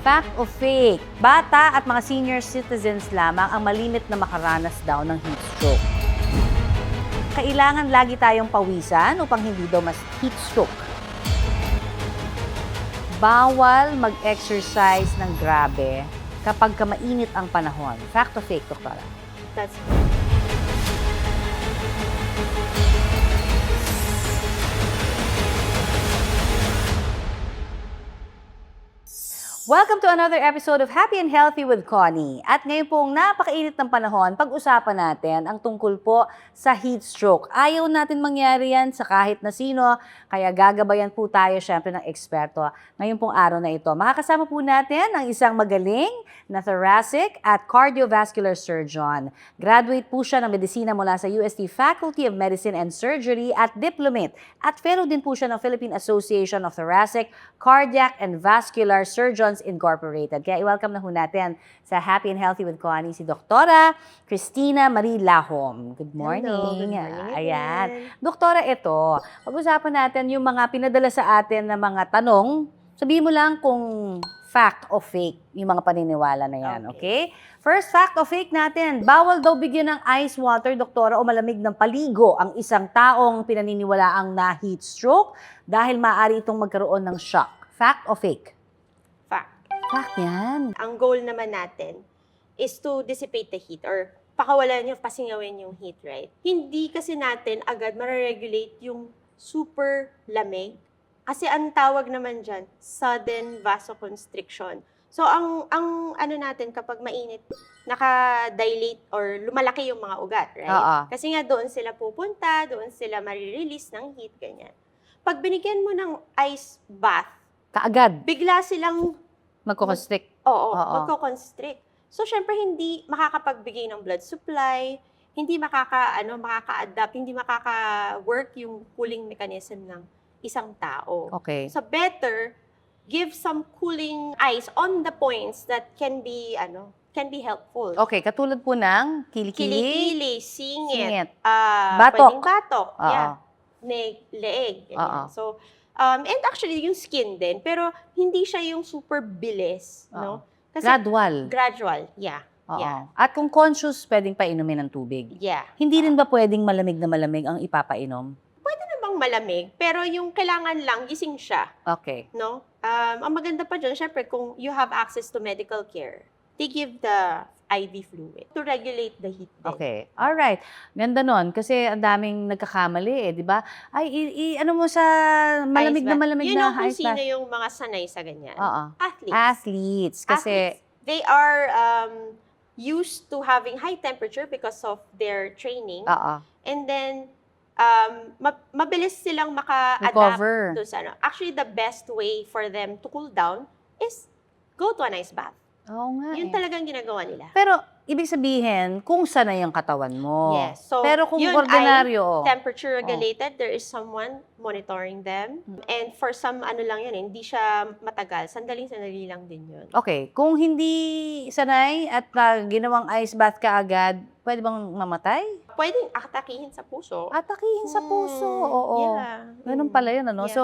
Fact o fake? Bata at mga senior citizens lamang ang malimit na makaranas daw ng heat stroke. Kailangan lagi tayong pawisan upang hindi daw mas heat stroke. Bawal mag-exercise ng grabe kapag mainit ang panahon. Fact o fake, doktora? That's Welcome to another episode of Happy and Healthy with Connie. At ngayon pong napakainit ng panahon, pag-usapan natin ang tungkol po sa heat stroke. Ayaw natin mangyari yan sa kahit na sino, kaya gagabayan po tayo syempre ng eksperto ngayon pong araw na ito. Makakasama po natin ang isang magaling na thoracic at cardiovascular surgeon. Graduate po siya ng medisina mula sa UST Faculty of Medicine and Surgery at diplomate. At fellow din po siya ng Philippine Association of Thoracic, Cardiac and Vascular Surgeons Incorporated. Kaya i-welcome na ho natin sa Happy and Healthy with Connie si Doktora Cristina Marie Lahom. Good morning. Hello, good morning. Ayan. Doktora, ito, pag-usapan natin yung mga pinadala sa atin na mga tanong. Sabihin mo lang kung fact o fake yung mga paniniwala na yan, okay? First fact o fake natin, bawal daw bigyan ng ice water, doktora, o malamig ng paligo ang isang taong pinaniniwalaang na heat stroke dahil maaari itong magkaroon ng shock. Fact o fake? fact. Fact yan. Ang goal naman natin is to dissipate the heat or pakawalan yung pasingawin yung heat, right? Hindi kasi natin agad mararegulate yung super lamig. Kasi ang tawag naman dyan, sudden vasoconstriction. So, ang ano natin kapag mainit, naka-dilate or lumalaki yung mga ugat, right? Oo. Kasi nga doon sila pupunta, doon sila marirelease ng heat, ganyan. Pag binigyan mo ng ice bath, Kaagad, bigla silang magkukonstrict. Oo, Oo. magko-constrict. So, syempre, hindi makakapagbigay ng blood supply, hindi makaka-adapt, hindi makaka-work yung cooling mechanism ng isang tao. Okay. So, better give some cooling ice on the points that can be helpful. Okay, katulad po ng kilikili, Kilikili, singit, Batok. pwedeng batok, Oo. yeah, leeg, ganyan. Oo. So, and actually, yung skin din, pero hindi siya yung super bilis, no? Kasi gradual. yeah. Oo. Yeah. At kung conscious, pwedeng painumin ng tubig. Yeah. Hindi rin ba pwedeng malamig na malamig ang ipapainom? Pwede namang malamig, pero yung kailangan lang, gising siya, Okay. no? Ang maganda pa dyan, syempre, kung you have access to medical care, they give the IV fluid to regulate the heat din. Okay. Alright. Ganda nun. Kasi ang daming nagkakamali di ba? Ay, ano mo sa malamig Ice na bath. malamig You na know kung ice sino bath? yung mga sanay sa ganyan? Oo. Athletes. Athletes. Kasi, Athletes. They are used to having high temperature because of their training. oo. And then, mabilis silang maka-adapt Recover. to sa ano. Actually, the best way for them to cool down is go to an ice bath. Oo nga Yun talagang ginagawa nila. Pero, ibig sabihin, kung sanay ang katawan mo. Yes. So, Pero kung yun ordinaryo, temperature regulated, there is someone monitoring them. And for some, lang yun, hindi siya matagal. Sandaling-sandali lang din yun. okay, kung hindi sanay at ginawang ice bath ka agad, pwede bang mamatay? Pwedeng atakihin sa puso. Atakihin sa puso, oo. Yeah. Ganun pala yun, ano? Yeah. So,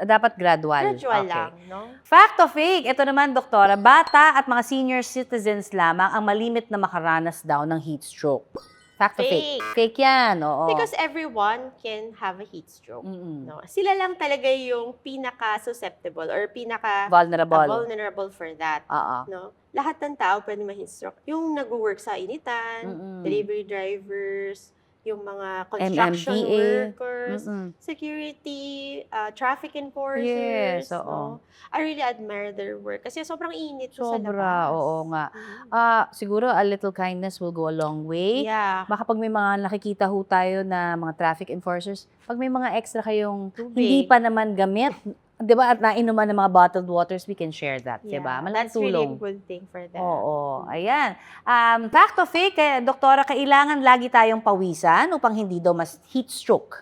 dapat gradual. Gradual Okay. lang, no? Fact o fake? Ito naman, doktora, bata at mga senior citizens lamang ang malimit na makaranas daw ng heat stroke. Fact o fake? Fake. Fake yan, oo. Because everyone can have a heat stroke. Mm-mm. No? Sila lang talaga yung pinaka-susceptible or Vulnerable. vulnerable for that. Oo. No? Lahat ng tao pwede ma-heat stroke. Yung nag-work sa initan, Mm-mm. delivery drivers, yung mga construction MMDA. workers, Mm-mm. security, traffic enforcers. Yes, No? oo. I really admire their work kasi sobrang init po sa Sobra, labas. oo nga. Mhm. Siguro a little kindness will go a long way. Yeah. Baka pag may mga nakikita ho tayo na mga traffic enforcers, pag may mga extra kayong Tubig. hindi pa naman gamit, 'di ba, at nainuman ng mga bottled waters, we can share that, 'di ba? Malaking That's really a tulong. good thing for them. Oo, ayan. Fact o fake, doktora, kailangan lagi tayong pawisan upang hindi daw mas heat stroke.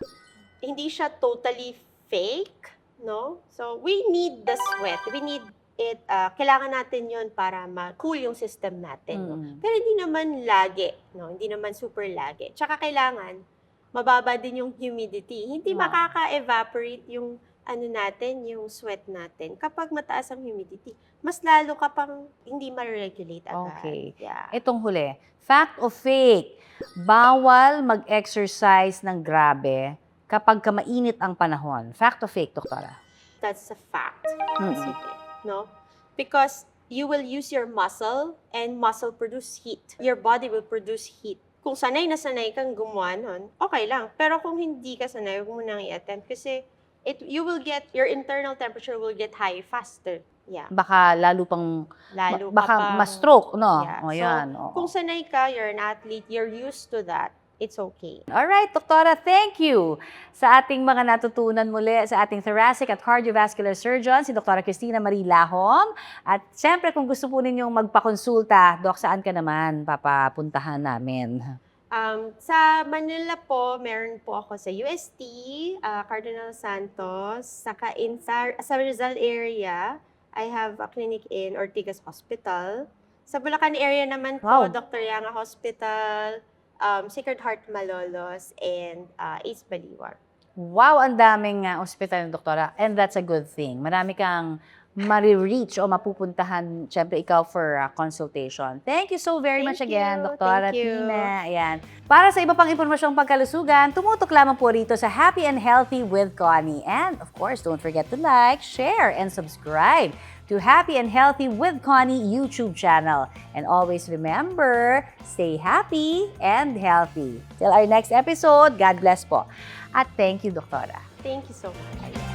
Hindi siya totally fake, no? So, we need the sweat. We need it. Kailangan natin yon para ma-cool yung system natin. No? Mm. Pero hindi naman lagi, no? Hindi naman super lagi. Tsaka kailangan, mababa din yung humidity. Hindi Oo. makaka-evaporate yung ano natin, yung sweat natin. Kapag mataas ang humidity, mas lalo ka pang hindi ma-regulate agad. Okay. Yeah. Itong huli, fact o fake? Bawal mag-exercise ng grabe kapag mainit ang panahon. Fact o fake, doktora? That's a fact. Mm-mm. Sige, no? Because you will use your muscle and muscle produce heat. Your body will produce heat. Kung sanay na sanay kang gumawa nun, okay lang. Pero kung hindi ka sanay, huwag mo nang i-attempt kasi your internal temperature will get high faster. Yeah. Baka lalo pang, Lalo ka baka pang- ma-stroke, no? Yeah. O So, yan, oo. Kung sanay ka, you're an athlete, you're used to that, it's okay. Alright, doktora, thank you sa ating mga natutunan muli sa ating thoracic at cardiovascular surgeon, si Dr. Cristina Marie Lahom. At syempre, kung gusto po ninyong magpakonsulta, Dok, saan ka naman papapuntahan namin? Sa Manila po, meron po ako sa UST, Cardinal Santos, saka sa Rizal area, I have a clinic in Ortigas Hospital. Sa Bulacan area naman po, Wow. Dr. Yanga Hospital, Sacred Heart Malolos, and Ace Baliwar. Wow, ang daming ospital ng doktora. And that's a good thing. Marami kang marireach o mapupuntahan, syempre ikaw for consultation. Thank you so very much Thank again, you. Doktora Thank you. Tina. Ayan. Para sa iba pang impormasyong pagkalusugan, tumutok lamang po rito sa Happy and Healthy with Connie. And of course, don't forget to like, share, and subscribe to Happy and Healthy with Connie YouTube channel. And always remember, stay happy and healthy. Till our next episode, God bless po. At thank you, Doktora. Thank you so much.